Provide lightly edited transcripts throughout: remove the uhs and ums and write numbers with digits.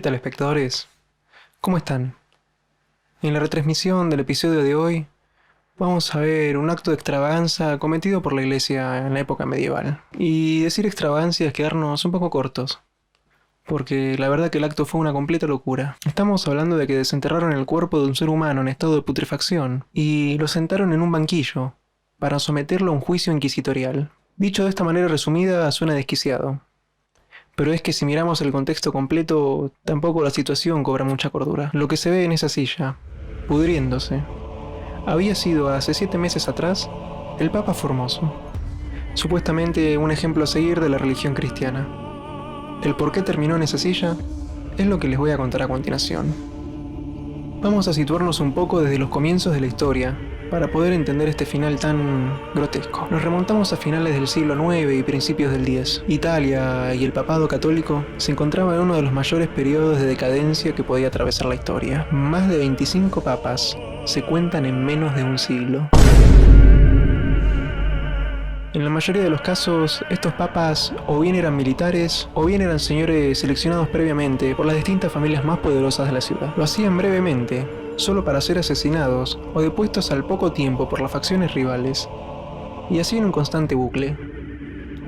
¿Qué tal, espectadores? ¿Cómo están? En la retransmisión del episodio de hoy vamos a ver un acto de extravaganza cometido por la iglesia en la época medieval. Y decir extravagancia es quedarnos un poco cortos, porque la verdad que el acto fue una completa locura. Estamos hablando de que desenterraron el cuerpo de un ser humano en estado de putrefacción y lo sentaron en un banquillo para someterlo a un juicio inquisitorial. Dicho de esta manera resumida, suena desquiciado. Pero es que si miramos el contexto completo, tampoco la situación cobra mucha cordura. Lo que se ve en esa silla, pudriéndose, había sido hace 7 meses atrás el Papa Formoso, supuestamente un ejemplo a seguir de la religión cristiana. El por qué terminó en esa silla es lo que les voy a contar a continuación. Vamos a situarnos un poco desde los comienzos de la historia, para poder entender este final tan grotesco. Nos remontamos a finales del siglo IX y principios del X. Italia y el papado católico se encontraban en uno de los mayores periodos de decadencia que podía atravesar la historia. Más de 25 papas se cuentan en menos de un siglo. En la mayoría de los casos, estos papas o bien eran militares o bien eran señores seleccionados previamente por las distintas familias más poderosas de la ciudad. Lo hacían brevemente, solo para ser asesinados o depuestos al poco tiempo por las facciones rivales, y así en un constante bucle,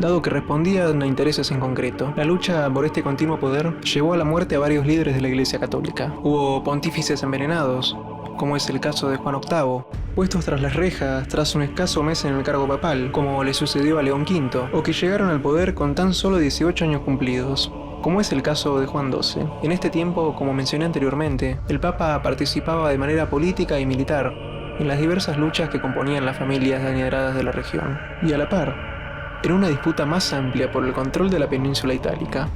dado que respondían a intereses en concreto. La lucha por este continuo poder llevó a la muerte a varios líderes de la Iglesia Católica. Hubo pontífices envenenados, como es el caso de Juan VIII, puestos tras las rejas tras un escaso mes en el cargo papal, como le sucedió a León V, o que llegaron al poder con tan solo 18 años cumplidos, como es el caso de Juan XII. En este tiempo, como mencioné anteriormente, el Papa participaba de manera política y militar en las diversas luchas que componían las familias adineradas de la región, y a la par, en una disputa más amplia por el control de la península itálica.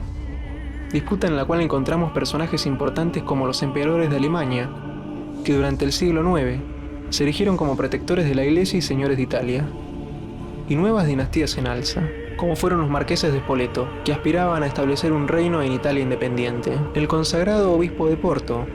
Disputa en la cual encontramos personajes importantes como los emperadores de Alemania, que durante el siglo IX se erigieron como protectores de la Iglesia y señores de Italia, y nuevas dinastías en alza, como fueron los marqueses de Spoleto, que aspiraban a establecer un reino en Italia independiente. El consagrado obispo de Porto,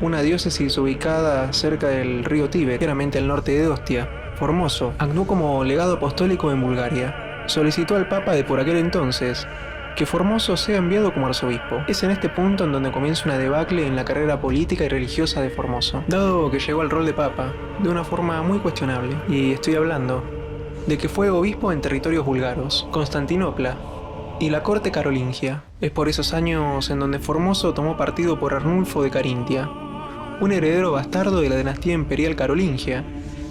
una diócesis ubicada cerca del río Tíber, claramente al norte de Ostia, Formoso, actuó como legado apostólico en Bulgaria. Solicitó al Papa de por aquel entonces que Formoso sea enviado como arzobispo. Es en este punto en donde comienza una debacle en la carrera política y religiosa de Formoso, dado que llegó al rol de Papa de una forma muy cuestionable, y estoy hablando de que fue obispo en territorios búlgaros, Constantinopla y la corte carolingia. Es por esos años en donde Formoso tomó partido por Arnulfo de Carintia, un heredero bastardo de la dinastía imperial carolingia,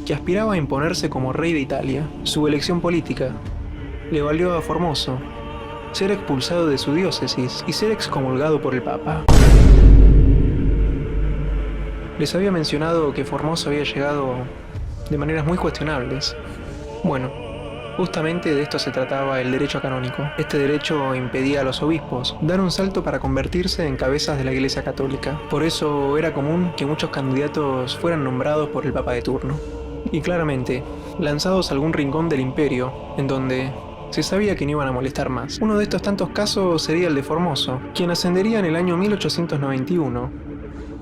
que aspiraba a imponerse como rey de Italia. Su elección política le valió a Formoso ser expulsado de su diócesis y ser excomulgado por el Papa. Les había mencionado que Formoso había llegado de maneras muy cuestionables. Bueno, justamente de esto se trataba el derecho canónico. Este derecho impedía a los obispos dar un salto para convertirse en cabezas de la Iglesia Católica. Por eso era común que muchos candidatos fueran nombrados por el Papa de turno, y claramente lanzados a algún rincón del imperio, en donde se sabía que no iban a molestar más. Uno de estos tantos casos sería el de Formoso, quien ascendería en el año 1891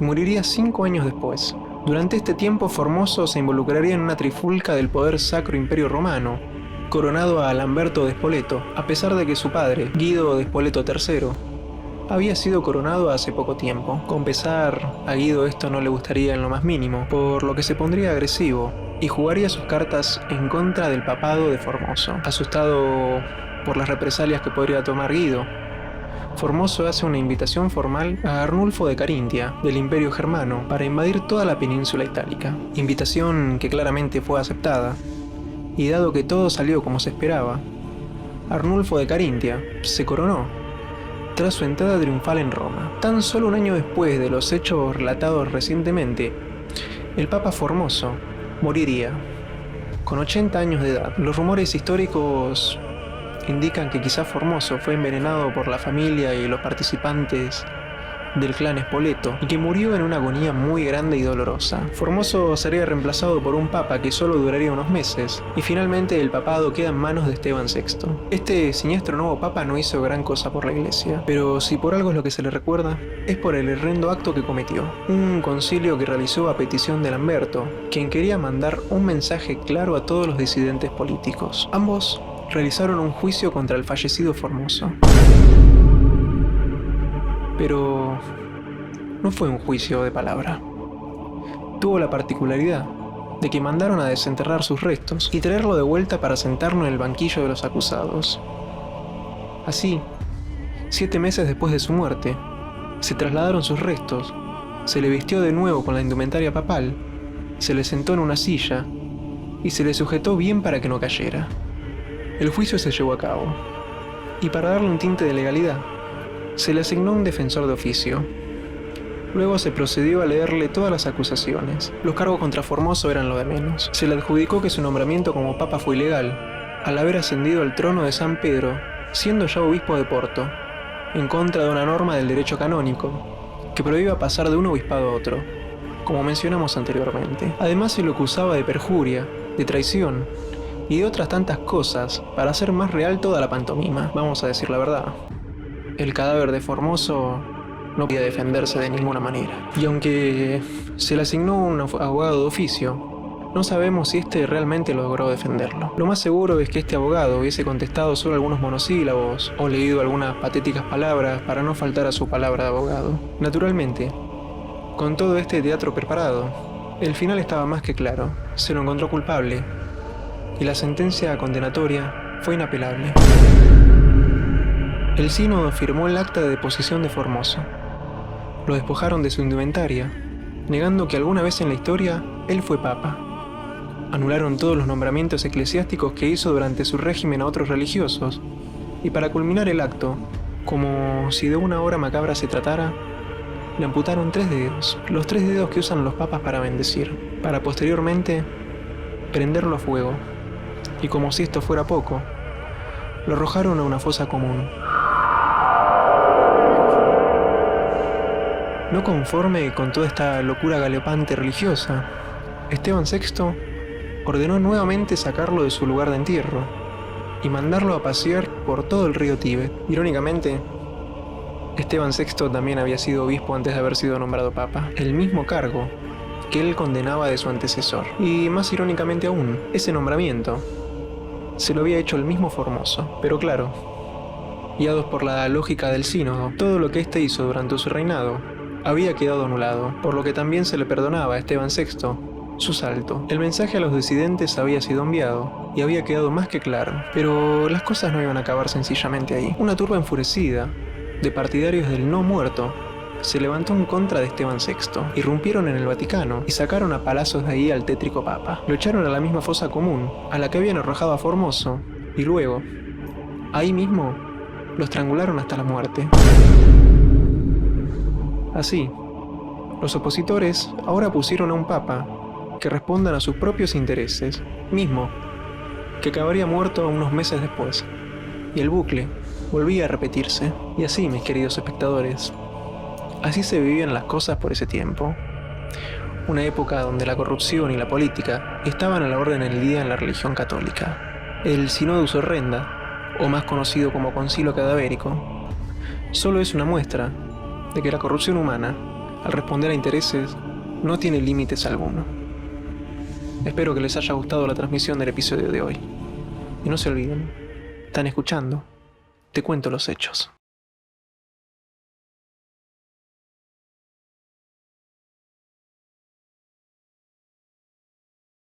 y moriría 5 años después. Durante este tiempo, Formoso se involucraría en una trifulca del poder sacro imperio romano, coronado a Lamberto de Spoleto, a pesar de que su padre, Guido de Spoleto III, había sido coronado hace poco tiempo. Con pesar, a Guido esto no le gustaría en lo más mínimo, por lo que se pondría agresivo y jugaría sus cartas en contra del papado de Formoso. Asustado por las represalias que podría tomar Guido, Formoso hace una invitación formal a Arnulfo de Carintia, del Imperio Germano, para invadir toda la península itálica. Invitación que claramente fue aceptada, y dado que todo salió como se esperaba, Arnulfo de Carintia se coronó tras su entrada triunfal en Roma. Tan solo un año después de los hechos relatados recientemente, el Papa Formoso moriría con 80 años de edad. Los rumores históricos indican que quizá Formoso fue envenenado por la familia y los participantes del clan Spoleto, y que murió en una agonía muy grande y dolorosa. Formoso sería reemplazado por un papa que solo duraría unos meses, y finalmente el papado queda en manos de Esteban VI. Este siniestro nuevo papa no hizo gran cosa por la iglesia, pero si por algo es lo que se le recuerda, es por el horrendo acto que cometió. Un concilio que realizó a petición de Lamberto, quien quería mandar un mensaje claro a todos los disidentes políticos. Ambos realizaron un juicio contra el fallecido Formoso. Pero no fue un juicio de palabra. Tuvo la particularidad de que mandaron a desenterrar sus restos y traerlo de vuelta para sentarlo en el banquillo de los acusados. Así, 7 meses después de su muerte, se trasladaron sus restos, se le vistió de nuevo con la indumentaria papal, se le sentó en una silla y se le sujetó bien para que no cayera. El juicio se llevó a cabo, y para darle un tinte de legalidad, se le asignó un defensor de oficio. Luego se procedió a leerle todas las acusaciones. Los cargos contra Formoso eran lo de menos. Se le adjudicó que su nombramiento como papa fue ilegal, al haber ascendido al trono de San Pedro, siendo ya obispo de Porto, en contra de una norma del derecho canónico, que prohíba pasar de un obispado a otro, como mencionamos anteriormente. Además se lo acusaba de perjuria, de traición, y de otras tantas cosas, para hacer más real toda la pantomima. Vamos a decir la verdad. El cadáver de Formoso no podía defenderse de ninguna manera. Y aunque se le asignó un abogado de oficio, no sabemos si este realmente logró defenderlo. Lo más seguro es que este abogado hubiese contestado solo algunos monosílabos o leído algunas patéticas palabras para no faltar a su palabra de abogado. Naturalmente, con todo este teatro preparado, el final estaba más que claro. Se lo encontró culpable y la sentencia condenatoria fue inapelable. El sínodo firmó el acta de deposición de Formoso. Lo despojaron de su indumentaria, negando que alguna vez en la historia él fue papa. Anularon todos los nombramientos eclesiásticos que hizo durante su régimen a otros religiosos, y para culminar el acto, como si de una obra macabra se tratara, le amputaron 3 dedos, los 3 dedos que usan los papas para bendecir, para posteriormente prenderlo a fuego, y como si esto fuera poco, lo arrojaron a una fosa común. No conforme con toda esta locura galopante religiosa, Esteban VI ordenó nuevamente sacarlo de su lugar de entierro y mandarlo a pasear por todo el río Tíbet. Irónicamente, Esteban VI también había sido obispo antes de haber sido nombrado papa, el mismo cargo que él condenaba de su antecesor. Y más irónicamente aún, ese nombramiento se lo había hecho el mismo Formoso. Pero claro, guiados por la lógica del sínodo, todo lo que éste hizo durante su reinado había quedado anulado, por lo que también se le perdonaba a Esteban VI su salto. El mensaje a los disidentes había sido enviado y había quedado más que claro, pero las cosas no iban a acabar sencillamente ahí. Una turba enfurecida de partidarios del no muerto se levantó en contra de Esteban VI, irrumpieron en el Vaticano y sacaron a palazos de ahí al tétrico papa. Lo echaron a la misma fosa común a la que habían arrojado a Formoso y luego, ahí mismo, lo estrangularon hasta la muerte. Así, los opositores ahora pusieron a un papa que respondan a sus propios intereses, mismo que acabaría muerto unos meses después, y el bucle volvía a repetirse. Y así, mis queridos espectadores, así se vivían las cosas por ese tiempo. Una época donde la corrupción y la política estaban a la orden del día en la religión católica. El Sinodus Horrenda, o más conocido como Concilio Cadavérico, solo es una muestra de que la corrupción humana, al responder a intereses, no tiene límites alguno. Espero que les haya gustado la transmisión del episodio de hoy. Y no se olviden, están escuchando, te cuento los hechos.